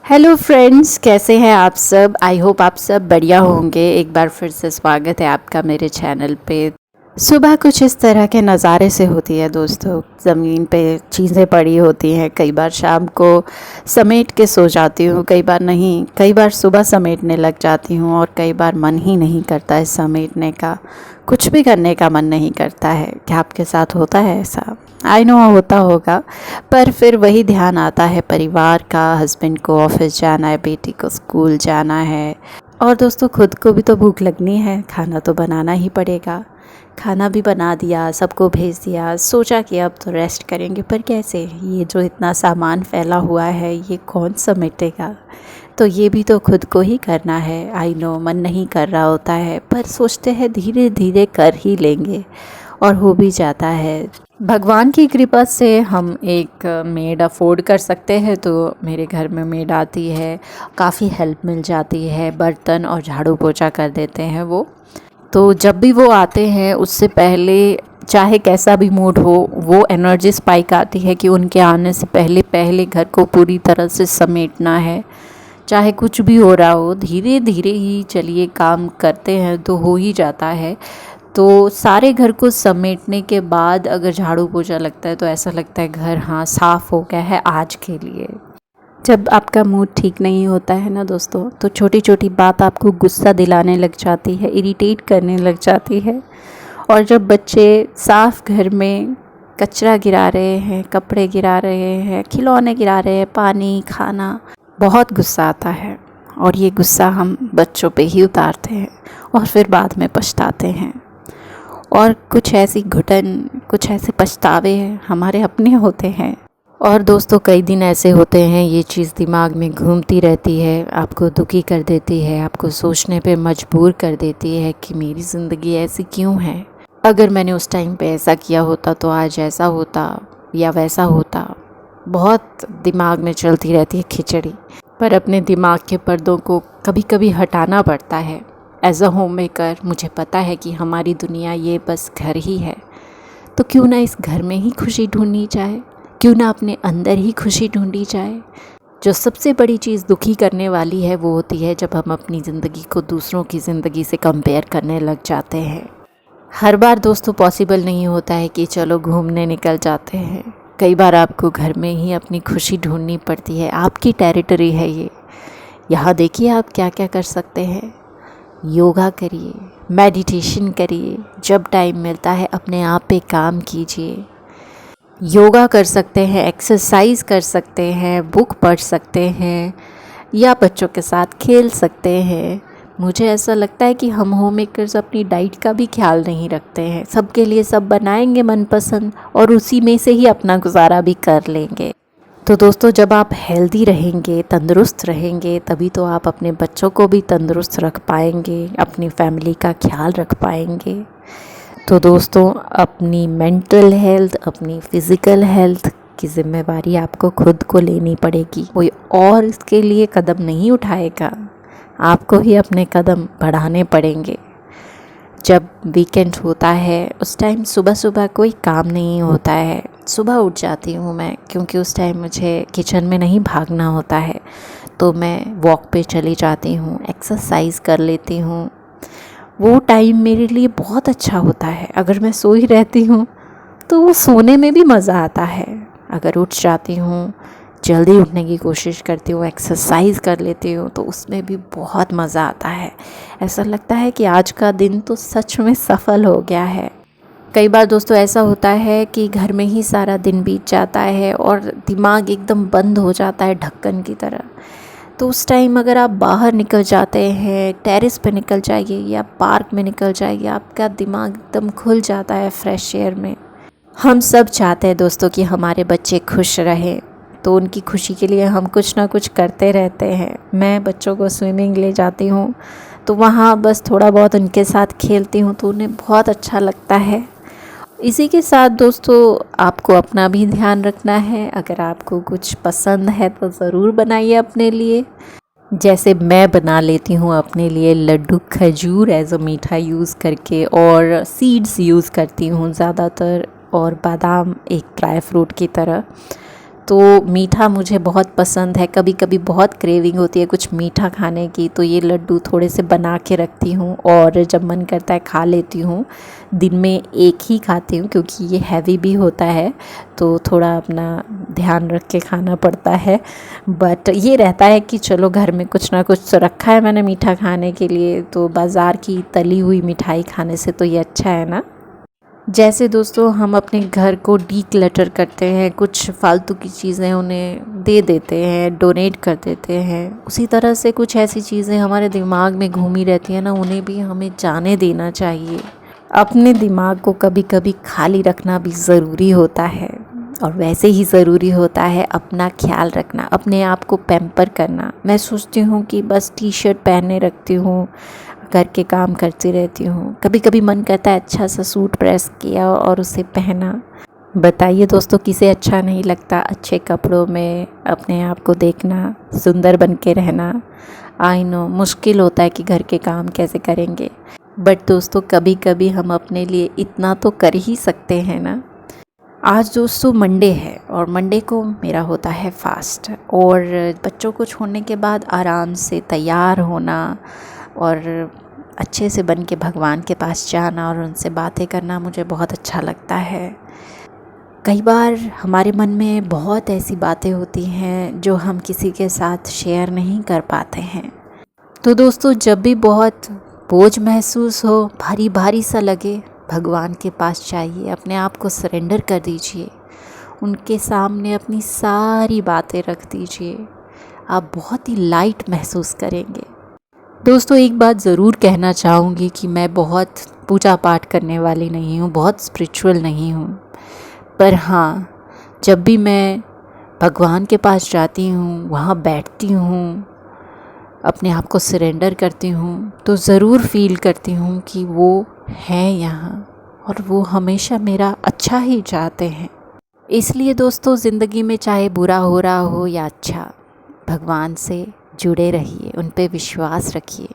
Hello friends, कैसे हैं आप सब। आई होप आप सब बढ़िया होंगे। एक बार फिर से स्वागत है आपका मेरे चैनल पे। सुबह कुछ इस तरह के नज़ारे से होती है दोस्तों। ज़मीन पे चीज़ें पड़ी होती हैं। कई बार शाम को समेट के सो जाती हूँ, कई बार नहीं, कई बार सुबह समेटने लग जाती हूँ और कई बार मन ही नहीं करता है समेटने का। कुछ भी करने का मन नहीं करता है। क्या आपके साथ होता है ऐसा? आई नो होता होगा, पर फिर वही ध्यान आता है परिवार का। हस्बैंड को ऑफिस जाना है, बेटी को स्कूल जाना है और दोस्तों खुद को भी तो भूख लगनी है, खाना तो बनाना ही पड़ेगा। खाना भी बना दिया, सबको भेज दिया, सोचा कि अब तो रेस्ट करेंगे, पर कैसे? ये जो इतना सामान फैला हुआ है ये कौन समेटेगा? तो ये भी तो खुद को ही करना है। आई नो मन नहीं कर रहा होता है, पर सोचते हैं धीरे धीरे कर ही लेंगे और हो भी जाता है। भगवान की कृपा से हम एक मेड अफोर्ड कर सकते हैं, तो मेरे घर में मेड आती है, काफ़ी हेल्प मिल जाती है। बर्तन और झाड़ू पोछा कर देते हैं वो। तो जब भी वो आते हैं उससे पहले, चाहे कैसा भी मूड हो, वो एनर्जी स्पाइक आती है कि उनके आने से पहले पहले घर को पूरी तरह से समेटना है। चाहे कुछ भी हो रहा हो, धीरे धीरे ही चलिए काम करते हैं तो हो ही जाता है। तो सारे घर को समेटने के बाद अगर झाड़ू पोछा लगता है तो ऐसा लगता है घर हाँ साफ़ हो गया है आज के लिए। जब आपका मूड ठीक नहीं होता है ना दोस्तों, तो छोटी छोटी बात आपको गुस्सा दिलाने लग जाती है, इरिटेट करने लग जाती है। और जब बच्चे साफ घर में कचरा गिरा रहे हैं, कपड़े गिरा रहे हैं, खिलौने गिरा रहे हैं, पानी, खाना, बहुत गुस्सा आता है। और ये गुस्सा हम बच्चों पे ही उतारते हैं और फिर बाद में पछताते हैं। और कुछ ऐसी घुटन, कुछ ऐसे पछतावे हमारे अपने होते हैं। और दोस्तों कई दिन ऐसे होते हैं ये चीज़ दिमाग में घूमती रहती है, आपको दुखी कर देती है, आपको सोचने पे मजबूर कर देती है कि मेरी ज़िंदगी ऐसी क्यों है। अगर मैंने उस टाइम पे ऐसा किया होता तो आज ऐसा होता या वैसा होता। बहुत दिमाग में चलती रहती है खिचड़ी। पर अपने दिमाग के पर्दों को कभी कभी हटाना पड़ता है। एज अ होम मेकर मुझे पता है कि हमारी दुनिया ये बस घर ही है, तो क्यों ना इस घर में ही खुशी ढूंढनी जाए, क्यों ना अपने अंदर ही खुशी ढूंढी जाए। जो सबसे बड़ी चीज़ दुखी करने वाली है वो होती है जब हम अपनी ज़िंदगी को दूसरों की ज़िंदगी से कंपेयर करने लग जाते हैं। हर बार दोस्तों पॉसिबल नहीं होता है कि चलो घूमने निकल जाते हैं। कई बार आपको घर में ही अपनी खुशी ढूंढनी पड़ती है। आपकी टेरिटरी है ये। यहाँ देखिए आप क्या क्या कर सकते हैं। योगा करिए, मेडिटेशन करिए, जब टाइम मिलता है अपने आप पे काम कीजिए। योगा कर सकते हैं, एक्सरसाइज कर सकते हैं, बुक पढ़ सकते हैं या बच्चों के साथ खेल सकते हैं। मुझे ऐसा लगता है कि हम होम मेकर्स अपनी डाइट का भी ख्याल नहीं रखते हैं। सबके लिए सब बनाएंगे मनपसंद और उसी में से ही अपना गुजारा भी कर लेंगे। तो दोस्तों जब आप हेल्दी रहेंगे, तंदुरुस्त रहेंगे, तभी तो आप अपने बच्चों को भी तंदुरुस्त रख पाएंगे, अपनी फैमिली का ख्याल रख पाएंगे। तो दोस्तों अपनी मेंटल हेल्थ, अपनी फ़िज़िकल हेल्थ की ज़िम्मेवारी आपको खुद को लेनी पड़ेगी। कोई और इसके लिए कदम नहीं उठाएगा, आपको ही अपने कदम बढ़ाने पड़ेंगे। जब वीकेंड होता है उस टाइम सुबह सुबह कोई काम नहीं होता है। सुबह उठ जाती हूँ मैं, क्योंकि उस टाइम मुझे किचन में नहीं भागना होता है, तो मैं वॉक पे चली जाती हूँ, एक्सरसाइज कर लेती हूँ। वो टाइम मेरे लिए बहुत अच्छा होता है। अगर मैं सोई रहती हूँ तो वो सोने में भी मज़ा आता है। अगर उठ जाती हूँ, जल्दी उठने की कोशिश करती हूँ, एक्सरसाइज कर लेती हूँ, तो उसमें भी बहुत मज़ा आता है। ऐसा लगता है कि आज का दिन तो सच में सफल हो गया है। कई बार दोस्तों ऐसा होता है कि घर में ही सारा दिन बीत जाता है और दिमाग एकदम बंद हो जाता है ढक्कन की तरह। तो उस टाइम अगर आप बाहर निकल जाते हैं, टेरेस पे निकल जाइए या पार्क में निकल जाइए, आपका दिमाग एकदम खुल जाता है फ्रेश एयर में। हम सब चाहते हैं दोस्तों कि हमारे बच्चे खुश रहें, तो उनकी खुशी के लिए हम कुछ ना कुछ करते रहते हैं। मैं बच्चों को स्विमिंग ले जाती हूँ, तो वहाँ बस थोड़ा बहुत उनके साथ खेलती हूँ, तो उन्हें बहुत अच्छा लगता है। इसी के साथ दोस्तों आपको अपना भी ध्यान रखना है। अगर आपको कुछ पसंद है तो ज़रूर बनाइए अपने लिए। जैसे मैं बना लेती हूँ अपने लिए लड्डू खजूर एज अ मीठा यूज़ करके, और सीड्स यूज़ करती हूँ ज़्यादातर, और बादाम एक ड्राई फ्रूट की तरह। तो मीठा मुझे बहुत पसंद है, कभी कभी बहुत क्रेविंग होती है कुछ मीठा खाने की, तो ये लड्डू थोड़े से बना के रखती हूँ और जब मन करता है खा लेती हूँ। दिन में एक ही खाती हूँ क्योंकि ये हैवी भी होता है, तो थोड़ा अपना ध्यान रख के खाना पड़ता है। बट ये रहता है कि चलो घर में कुछ ना कुछ तो रखा है मैंने मीठा खाने के लिए, तो बाज़ार की तली हुई मिठाई खाने से तो ये अच्छा है ना। जैसे दोस्तों हम अपने घर को डीक्लटर करते हैं, कुछ फालतू की चीज़ें उन्हें दे देते हैं, डोनेट कर देते हैं, उसी तरह से कुछ ऐसी चीज़ें हमारे दिमाग में घूमी रहती हैं ना, उन्हें भी हमें जाने देना चाहिए। अपने दिमाग को कभी कभी खाली रखना भी ज़रूरी होता है, और वैसे ही ज़रूरी होता है अपना ख्याल रखना, अपने आप को पैम्पर करना। मैं सोचती हूँ कि बस टी शर्ट पहने रखती हूँ, घर के काम करती रहती हूँ, कभी कभी मन करता है अच्छा सा सूट प्रेस किया और उसे पहना। बताइए दोस्तों, किसे अच्छा नहीं लगता अच्छे कपड़ों में अपने आप को देखना, सुंदर बन के रहना। आई नो मुश्किल होता है कि घर के काम कैसे करेंगे, बट दोस्तों कभी कभी हम अपने लिए इतना तो कर ही सकते हैं ना। आज दोस्तों मंडे है और मंडे को मेरा होता है फास्ट, और बच्चों को छोड़ने के बाद आराम से तैयार होना और अच्छे से बन के भगवान के पास जाना और उनसे बातें करना मुझे बहुत अच्छा लगता है। कई बार हमारे मन में बहुत ऐसी बातें होती हैं जो हम किसी के साथ शेयर नहीं कर पाते हैं। तो दोस्तों जब भी बहुत बोझ महसूस हो, भारी भारी सा लगे, भगवान के पास जाइए, अपने आप को सरेंडर कर दीजिए, उनके सामने अपनी सारी बातें रख दीजिए, आप बहुत ही लाइट महसूस करेंगे। दोस्तों एक बात ज़रूर कहना चाहूँगी कि मैं बहुत पूजा पाठ करने वाली नहीं हूँ, बहुत स्पिरिचुअल नहीं हूँ, पर हाँ जब भी मैं भगवान के पास जाती हूँ, वहाँ बैठती हूँ, अपने आप को सरेंडर करती हूँ, तो ज़रूर फील करती हूँ कि वो है यहाँ और वो हमेशा मेरा अच्छा ही चाहते हैं। इसलिए दोस्तों ज़िंदगी में चाहे बुरा हो रहा हो या अच्छा, भगवान से जुड़े रहिए, उन पे विश्वास रखिए,